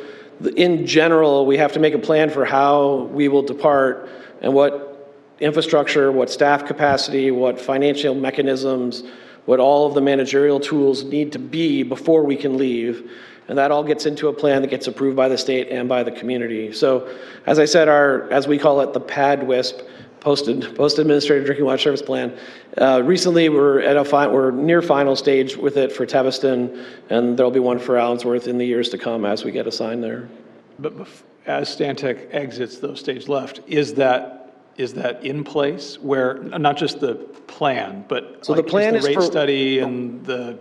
[SPEAKER 2] in general, we have to make a plan for how we will depart and what infrastructure, what staff capacity, what financial mechanisms, what all of the managerial tools need to be before we can leave. And that all gets into a plan that gets approved by the state and by the community. So as I said, as we call it, the PAD-WISP, Post-Administrative Drinking Water Service Plan. Recently, we're near final stage with it for Teviston, and there'll be one for Allensworth in the years to come as we get assigned there.
[SPEAKER 7] But as Stantec exits those stage left, is that in place where, not just the plan, but
[SPEAKER 2] so the plan is
[SPEAKER 7] the rate
[SPEAKER 2] for
[SPEAKER 7] study and the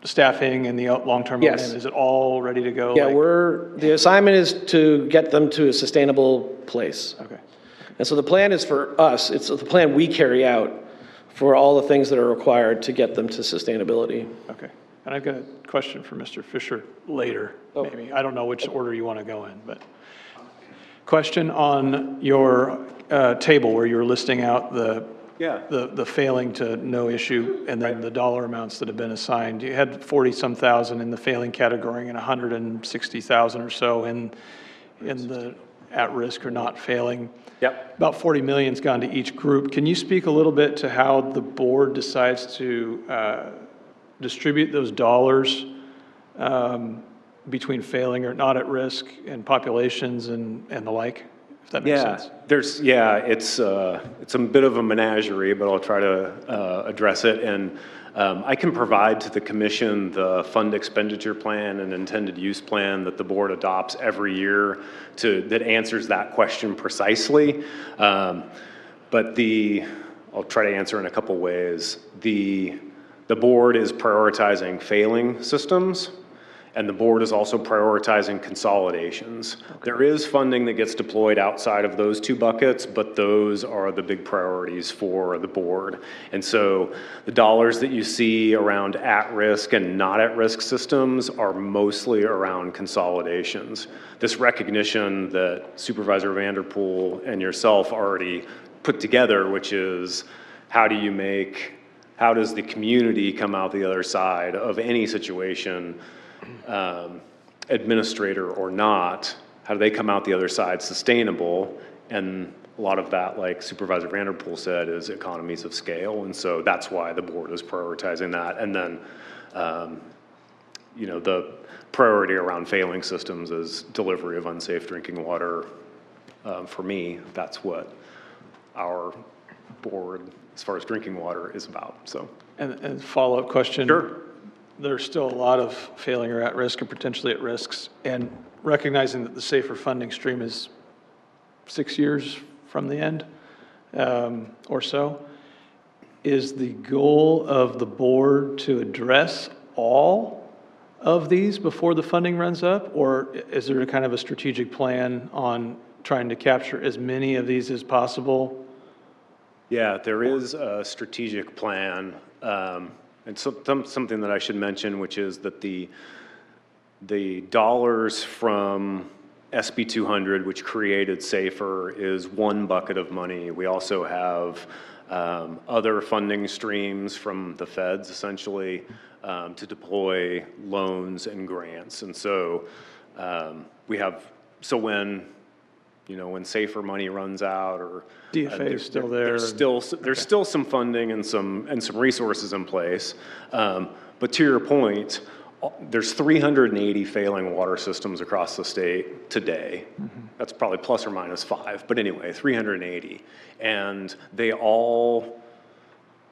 [SPEAKER 7] staffing and the long-term
[SPEAKER 2] yes.
[SPEAKER 7] O&M, is it all ready to go?
[SPEAKER 2] Yeah, the assignment is to get them to a sustainable place.
[SPEAKER 7] Okay.
[SPEAKER 2] And so the plan is for us, it's the plan we carry out for all the things that are required to get them to sustainability.
[SPEAKER 7] Okay. And I've got a question for Mr. Fisher later, maybe. I don't know which order you want to go in, but question on your table where you're listing out the failing to no issue and then the dollar amounts that have been assigned. You had 40-some thousand in the failing category and 160,000 or so in the at-risk or not failing.
[SPEAKER 8] Yep.
[SPEAKER 7] About 40 million's gone to each group. Can you speak a little bit to how the board decides to distribute those dollars between failing or not at risk and populations and the like, if that makes sense?
[SPEAKER 8] It's a bit of a menagerie, but I'll try to address it. And I can provide to the commission the fund expenditure plan and intended use plan that the board adopts every year that answers that question precisely. But I'll try to answer in a couple ways. The board is prioritizing failing systems, And the board is also prioritizing consolidations. There is funding that gets deployed outside of those two buckets, but those are the big priorities for the board. And so the dollars that you see around at-risk and not at-risk systems are mostly around consolidations. This recognition that Supervisor Vanderpool and yourself already put together, which is how does the community come out the other side of any situation, administrator or not, how do they come out the other side sustainable? And a lot of that, like Supervisor Vanderpool said, is economies of scale. And so that's why the board is prioritizing that. And then, the priority around failing systems is delivery of unsafe drinking water. For me, that's what our board, as far as drinking water, is about, so.
[SPEAKER 7] And follow-up question.
[SPEAKER 8] Sure.
[SPEAKER 7] There's still a lot of failing or at risk or potentially at risks, and recognizing that the safer funding stream is 6 years from the end, or so, is the goal of the board to address all of these before the funding runs up? Or is there a kind of a strategic plan on trying to capture as many of these as possible?
[SPEAKER 8] Yeah, there is a strategic plan. And something that I should mention, which is that the dollars from SB 200, which created SAFER, is one bucket of money. We also have other funding streams from the feds, essentially, to deploy loans and grants. And so when SAFER money runs out, or
[SPEAKER 7] DFA is still there.
[SPEAKER 8] There's still some funding and some resources in place. But to your point, there's 380 failing water systems across the state today. Mm-hmm. That's probably plus or minus 5, but anyway, 380. And they all,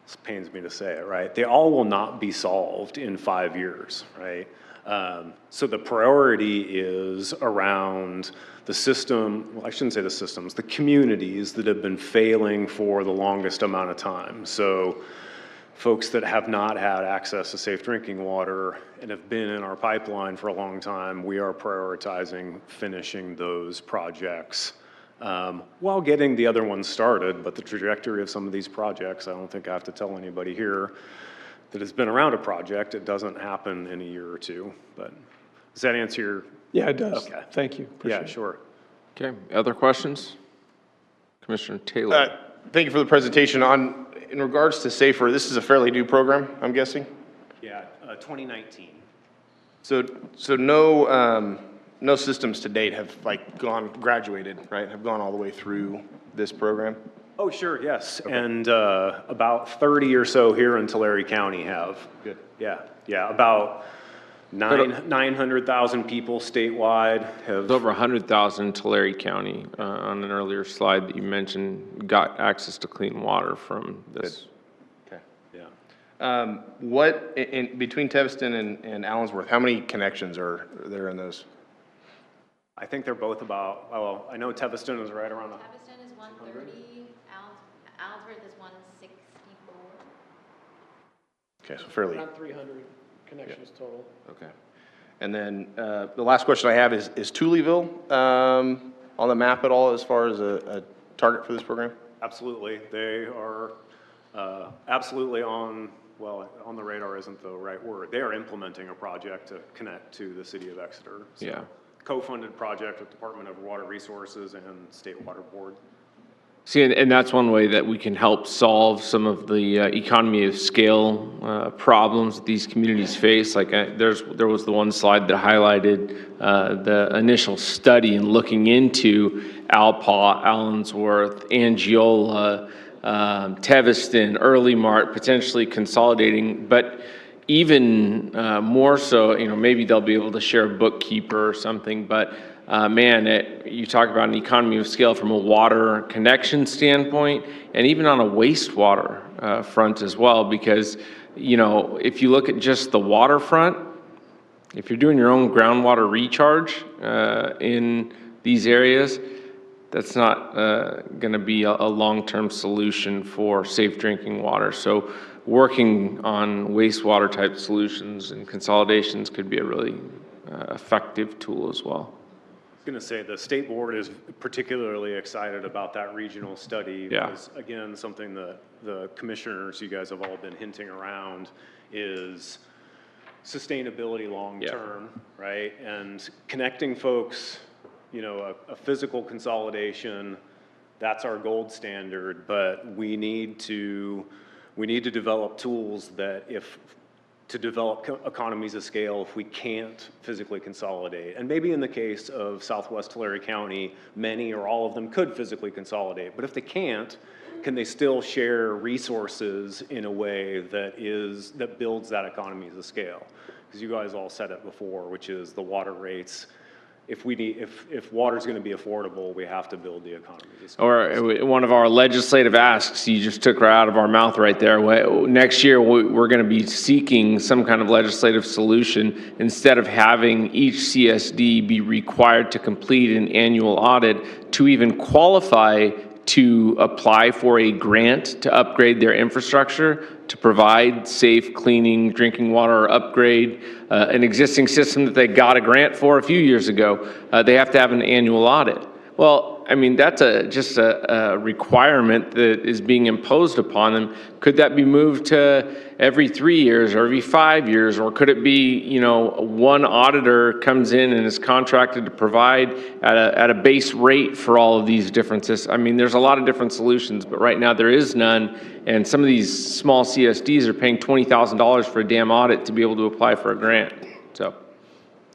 [SPEAKER 8] this pains me to say it, right? They all will not be solved in 5 years, right? So the priority is around the system, well, I shouldn't say the systems, the communities that have been failing for the longest amount of time. So folks that have not had access to safe drinking water and have been in our pipeline for a long time, we are prioritizing finishing those projects while getting the other ones started. But the trajectory of some of these projects, I don't think I have to tell anybody here that has been around a project, it doesn't happen in a year or two. But does that answer your?
[SPEAKER 7] Yeah, it does.
[SPEAKER 8] Okay.
[SPEAKER 7] Thank you. Appreciate
[SPEAKER 8] Yeah, sure.
[SPEAKER 1] Okay, other questions? Commissioner Taylor.
[SPEAKER 11] Thank you for the presentation. In regards to SAFER, this is a fairly new program, I'm guessing?
[SPEAKER 8] Yeah, 2019.
[SPEAKER 11] So no systems to date have graduated, right? Have gone all the way through this program?
[SPEAKER 8] Oh, sure, yes. Okay. And about 30 or so here in Tulare County have.
[SPEAKER 11] Good.
[SPEAKER 8] Yeah, about 900,000 people statewide have.
[SPEAKER 1] Over 100,000 in Tulare County, on an earlier slide that you mentioned, got access to clean water from this.
[SPEAKER 11] Good. Okay.
[SPEAKER 8] Yeah.
[SPEAKER 11] What, between Teviston and Allensworth, how many connections are there in those?
[SPEAKER 8] I think they're both about, well, I know Teviston is right around.
[SPEAKER 9] Teviston is 130, Allensworth is 164.
[SPEAKER 11] Okay, so fairly.
[SPEAKER 2] Around 300 connections total.
[SPEAKER 11] Okay. And then the last question I have is Tuleville on the map at all as far as a target for this program?
[SPEAKER 8] Absolutely. They are absolutely on the radar isn't the right word. They are implementing a project to connect to the city of Exeter. So
[SPEAKER 1] Yeah.
[SPEAKER 8] Co-funded project with Department of Water Resources and State Water Board.
[SPEAKER 1] See, and that's one way that we can help solve some of the economy of scale problems that these communities face. Like there was the one slide that highlighted the initial study and looking into Alpaugh, Allensworth, Angiola, Teviston, Early Mart, potentially consolidating, but even more so, maybe they'll be able to share a bookkeeper or something, but you talk about an economy of scale from a water connection standpoint, and even on a wastewater front as well, because, if you look at just the waterfront, if you're doing your own groundwater recharge in these areas, that's not going to be a long-term solution for safe drinking water. So working on wastewater type solutions and consolidations could be a really effective tool as well.
[SPEAKER 8] I was going to say, the state board is particularly excited about that regional study.
[SPEAKER 1] Yeah.
[SPEAKER 8] Because again, something that the commissioners, you guys have all been hinting around, is sustainability long-term, right? And connecting folks, you know, a physical consolidation, that's our gold standard, but we need to develop tools that to develop economies of scale if we can't physically consolidate. And maybe in the case of Southwest Tulare County, many or all of them could physically consolidate, but if they can't, can they still share resources in a way that builds that economies of scale? Because you guys all said it before, which is the water rates. If water's going to be affordable, we have to build the economies of scale.
[SPEAKER 1] Or one of our legislative asks, you just took right out of our mouth right there. Next year, we're going to be seeking some kind of legislative solution. Instead of having each CSD be required to complete an annual audit to even qualify to apply for a grant to upgrade their infrastructure, to provide safe, cleaning, drinking water, or upgrade an existing system that they got a grant for a few years ago, they have to have an annual audit. Well, I mean, that's just a requirement that is being imposed upon them. Could that be moved to every 3 years or every 5 years? Or could it be, you know, one auditor comes in and is contracted to provide at a base rate for all of these differences? I mean, there's a lot of different solutions, but right now there is none. And some of these small CSDs are paying $20,000 for a damn audit to be able to apply for a grant. So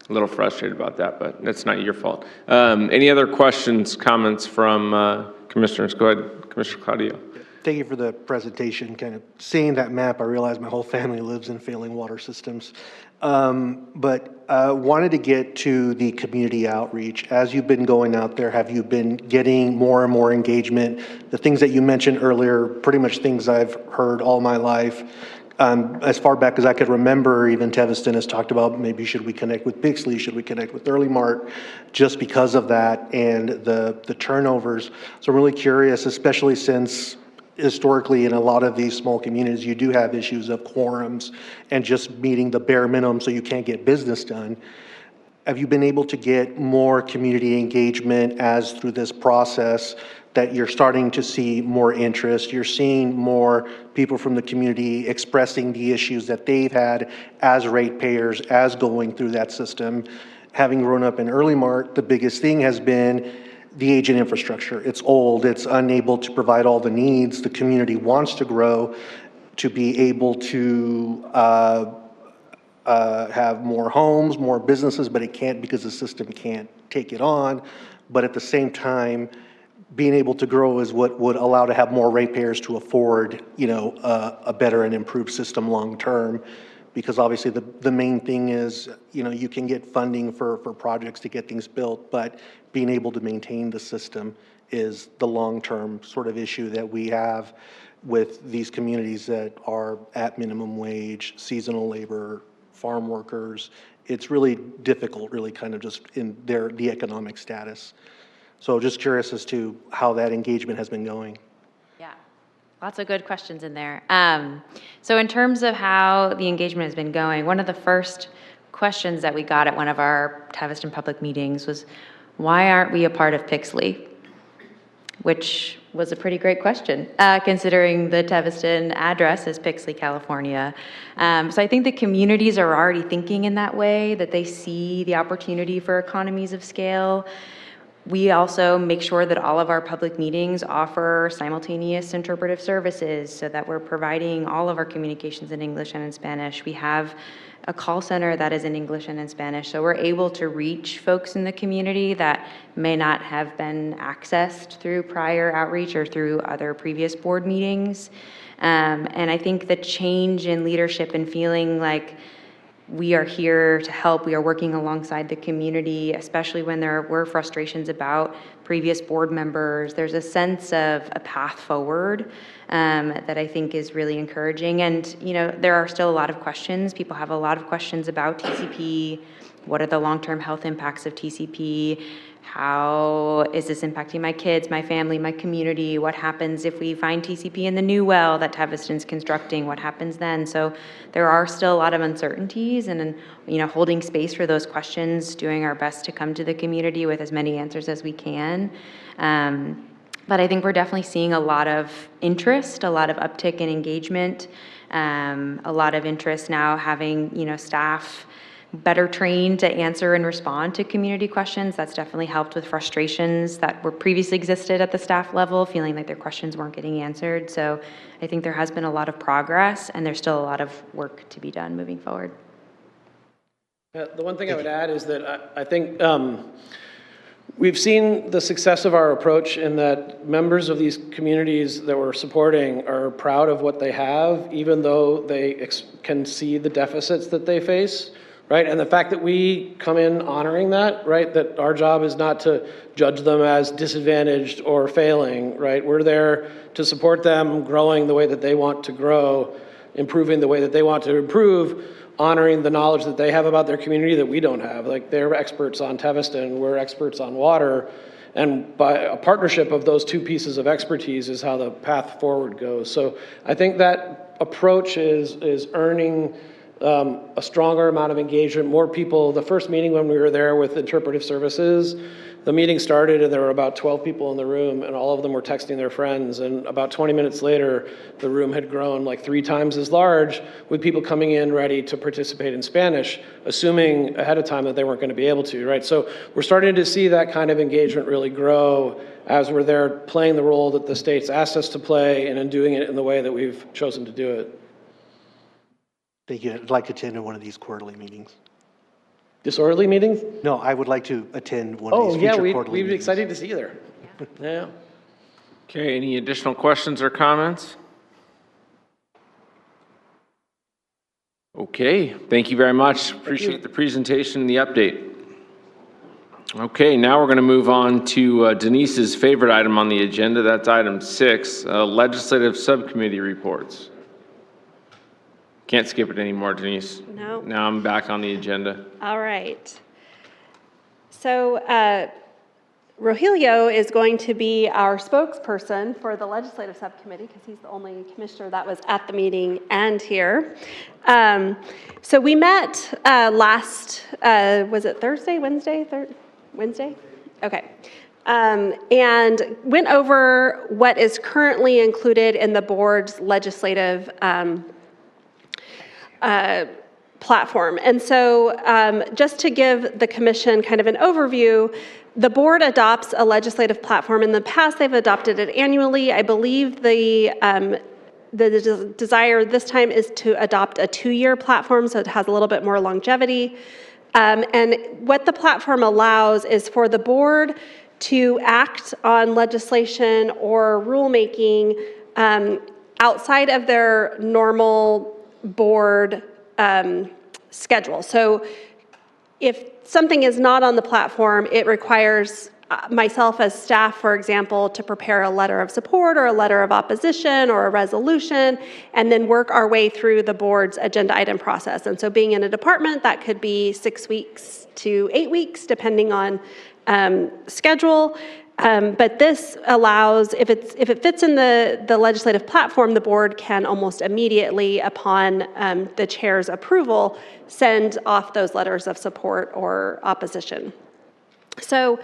[SPEAKER 1] a little frustrated about that, but that's not your fault. Any other questions, comments from commissioners? Go ahead, Commissioner Claudio.
[SPEAKER 6] Thank you for the presentation. Kind of seeing that map, I realize my whole family lives in failing water systems. But wanted to get to the community outreach. As you've been going out there, have you been getting more and more engagement? The things that you mentioned earlier, pretty much things I've heard all my life. As far back as I could remember, even Teviston has talked about maybe should we connect with Bixley, should we connect with Early Mart, just because of that and the turnovers. So I'm really curious, especially since historically in a lot of these small communities, you do have issues of quorums and just meeting the bare minimum so you can't get business done. Have you been able to get more community engagement as through this process that you're starting to see more interest? You're seeing more people from the community expressing the issues that they've had as ratepayers, as going through that system. Having grown up in Early Mart, the biggest thing has been the aging infrastructure. It's old, it's unable to provide all the needs. The community wants to grow to be able to have more homes, more businesses, but it can't because the system can't take it on. But at the same time, being able to grow is what would allow to have more ratepayers to afford, you know, a better and improved system long term. Because obviously the main thing is, you know, you can get funding for projects to get things built, but being able to maintain the system is the long-term sort of issue that we have with these communities that are at minimum wage, seasonal labor, farm workers. It's really difficult, really kind of just in the economic status. So just curious as to how that engagement has been going.
[SPEAKER 9] Yeah, lots of good questions in there. So in terms of how the engagement has been going, one of the first questions that we got at one of our Taviston public meetings was, why aren't we a part of Pixley? Which was a pretty great question, considering the Taviston address is Pixley, California. So I think the communities are already thinking in that way, that they see the opportunity for economies of scale. We also make sure that all of our public meetings offer simultaneous interpretive services so that we're providing all of our communications in English and in Spanish. We have a call center that is in English and in Spanish, so we're able to reach folks in the community that may not have been accessed through prior outreach or through other previous board meetings. And I think the change in leadership and feeling like we are here to help, we are working alongside the community, especially when there were frustrations about previous board members. There's a sense of a path forward that I think is really encouraging. And, you know, there are still a lot of questions. People have a lot of questions about TCP. What are the long-term health impacts of TCP? How is this impacting my kids, my family, my community? What happens if we find TCP in the new well that Teviston's constructing? What happens then? So there are still a lot of uncertainties, and holding space for those questions, doing our best to come to the community with as many answers as we can. But I think we're definitely seeing a lot of interest, a lot of uptick in engagement, a lot of interest now having, staff better trained to answer and respond to community questions. That's definitely helped with frustrations that were previously existed at the staff level, feeling like their questions weren't getting answered. So I think there has been a lot of progress, and there's still a lot of work to be done moving forward.
[SPEAKER 2] The one thing I would add is that I think we've seen the success of our approach in that members of these communities that we're supporting are proud of what they have, even though they can see the deficits that they face. Right, and the fact that we come in honoring that, right, that our job is not to judge them as disadvantaged or failing, right? We're there to support them growing the way that they want to grow, improving the way that they want to improve, honoring the knowledge that they have about their community that we don't have. Like, they're experts on Teviston, we're experts on water, and by a partnership of those two pieces of expertise is how the path forward goes. So I think that approach is earning a stronger amount of engagement, more people. The first meeting when we were there with interpretive services, the meeting started and there were about 12 people in the room, and all of them were texting their friends. And about 20 minutes later, the room had grown like 3 times as large, with people coming in ready to participate in Spanish, assuming ahead of time that they weren't going to be able to, right? So we're starting to see that kind of engagement really grow as we're there playing the role that the state's asked us to play, and in doing it in the way that we've chosen to do it.
[SPEAKER 6] Thank you. I'd like to attend one of these quarterly meetings.
[SPEAKER 2] Disorderly meetings?
[SPEAKER 6] No, I would like to attend one of these future quarterly meetings.
[SPEAKER 2] We'd be excited to see you there. Yeah.
[SPEAKER 1] Okay, any additional questions or comments? Okay, thank you very much. Appreciate the presentation and the update. Okay, now we're going to move on to Denise's favorite item on the agenda. That's item 6, legislative subcommittee reports. Can't skip it anymore, Denise.
[SPEAKER 3] No.
[SPEAKER 1] Now I'm back on the agenda.
[SPEAKER 3] All right. So Rogelio is going to be our spokesperson for the legislative subcommittee, because he's the only commissioner that was at the meeting and here. So we met last, was it Thursday, Wednesday? Wednesday? Okay. And went over what is currently included in the board's legislative platform. And so just to give the commission kind of an overview, the board adopts a legislative platform. In the past, they've adopted it annually. I believe the desire this time is to adopt a 2-year platform, so it has a little bit more longevity. And what the platform allows is for the board to act on legislation or rulemaking outside of their normal board schedule. So if something is not on the platform, it requires myself as staff, for example, to prepare a letter of support or a letter of opposition or a resolution, and then work our way through the board's agenda item process. And so being in a department, that could be 6 weeks to 8 weeks, depending on schedule. But this allows, if it fits in the legislative platform, the board can almost immediately, upon the chair's approval, send off those letters of support or opposition. So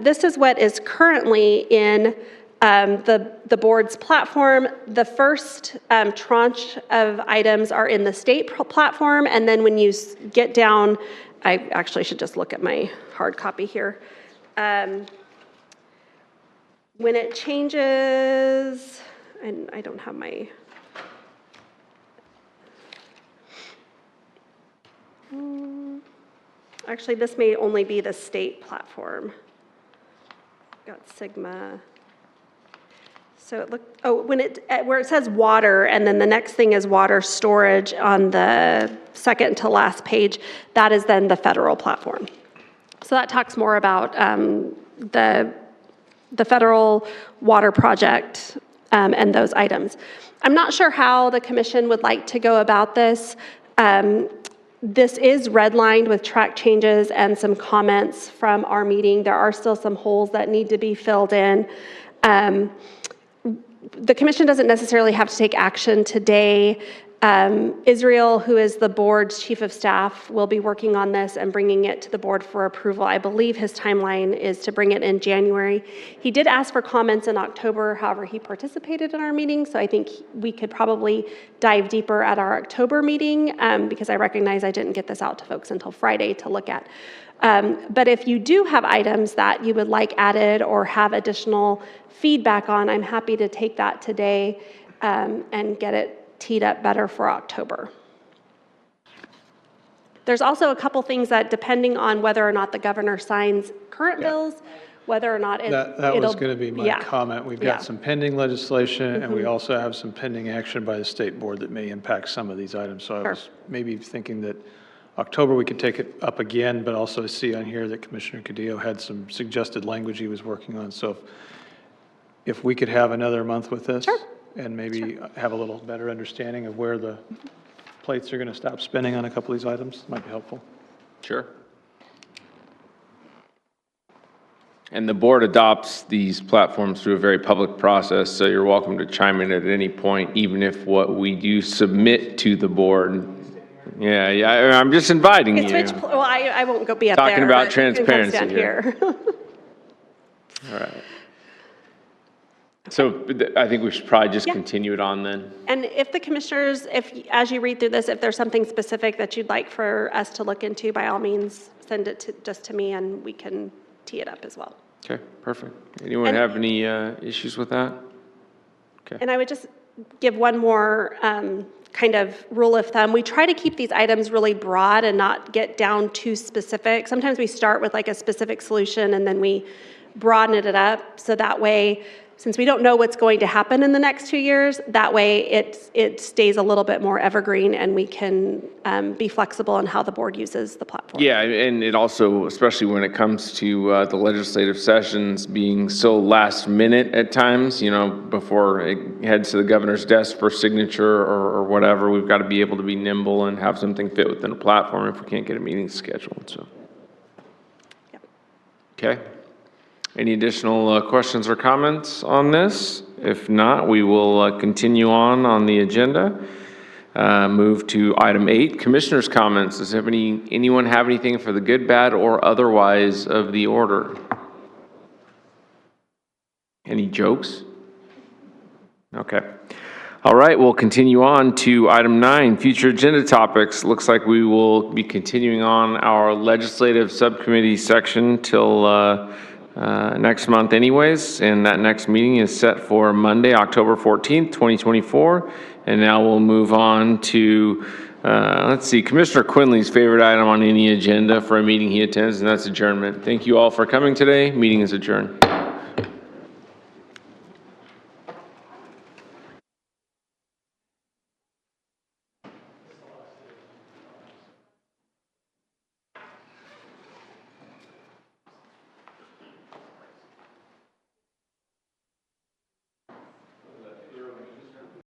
[SPEAKER 3] this is what is currently in the board's platform. The first tranche of items are in the state platform, and then when you get down, I actually should just look at my hard copy here. When it changes, and I don't have my, actually this may only be the state platform. Got Sigma. So it looked, when where it says water, and then the next thing is water storage on the second to last page, that is then the federal platform. So that talks more about the federal water project and those items. I'm not sure how the commission would like to go about this. This is redlined with track changes and some comments from our meeting. There are still some holes that need to be filled in. The commission doesn't necessarily have to take action today. Israel, who is the board's chief of staff, will be working on this and bringing it to the board for approval. I believe his timeline is to bring it in January. He did ask for comments in October, however, he participated in our meeting, so I think we could probably dive deeper at our October meeting, because I recognize I didn't get this out to folks until Friday to look at. But if you do have items that you would like added or have additional feedback on, I'm happy to take that today and get it teed up better for October. There's also a couple things that, depending on whether or not the governor signs current bills, whether or not
[SPEAKER 7] That was going to be my comment. We've got
[SPEAKER 3] Yeah.
[SPEAKER 7] some pending legislation, and we also have some pending action by the state board that may impact some of these items. So I was maybe thinking that October, we could take it up again, but also see on here that Commissioner Cadillo had some suggested language he was working on. So if we could have another month with this.
[SPEAKER 3] Sure.
[SPEAKER 7] And maybe have a little better understanding of where the plates are going to stop spinning on a couple of these items, might be helpful.
[SPEAKER 1] Sure. And the board adopts these platforms through a very public process, so you're welcome to chime in at any point, even if what we do submit to the board. Yeah, I'm just inviting you.
[SPEAKER 3] Well, I won't go be up there.
[SPEAKER 1] Talking about
[SPEAKER 3] but you can come
[SPEAKER 1] transparency
[SPEAKER 3] stand
[SPEAKER 1] here. All right. So I think we should probably just continue it on then.
[SPEAKER 3] And if the commissioners, as you read through this, if there's something specific that you'd like for us to look into, by all means, send it just to me and we can tee it up as well.
[SPEAKER 1] Okay, perfect. Anyone have any issues with that? Okay.
[SPEAKER 3] And I would just give one more kind of rule of thumb. We try to keep these items really broad and not get down too specific. Sometimes we start with like a specific solution and then we broaden it up, so that way, since we don't know what's going to happen in the next 2 years, that way it stays a little bit more evergreen and we can be flexible in how the board uses the platform.
[SPEAKER 1] Yeah, and it also, especially when it comes to the legislative sessions being so last minute at times, you know, before it heads to the governor's desk for signature or whatever, we've got to be able to be nimble and have something fit within a platform if we can't get a meeting scheduled, so.
[SPEAKER 3] Yep.
[SPEAKER 1] Okay. Any additional questions or comments on this? If not, we will continue on the agenda. Move to item 8, commissioners' comments. Does anyone have anything for the good, bad, or otherwise of the order? Any jokes? Okay. All right, we'll continue on to item 9, future agenda topics. Looks like we will be continuing on our legislative subcommittee section till next month anyways, and that next meeting is set for Monday, October 14th, 2024. And now we'll move on to, let's see, Commissioner Quinley's favorite item on any agenda for a meeting he attends, and that's adjournment. Thank you all for coming today. Meeting is adjourned.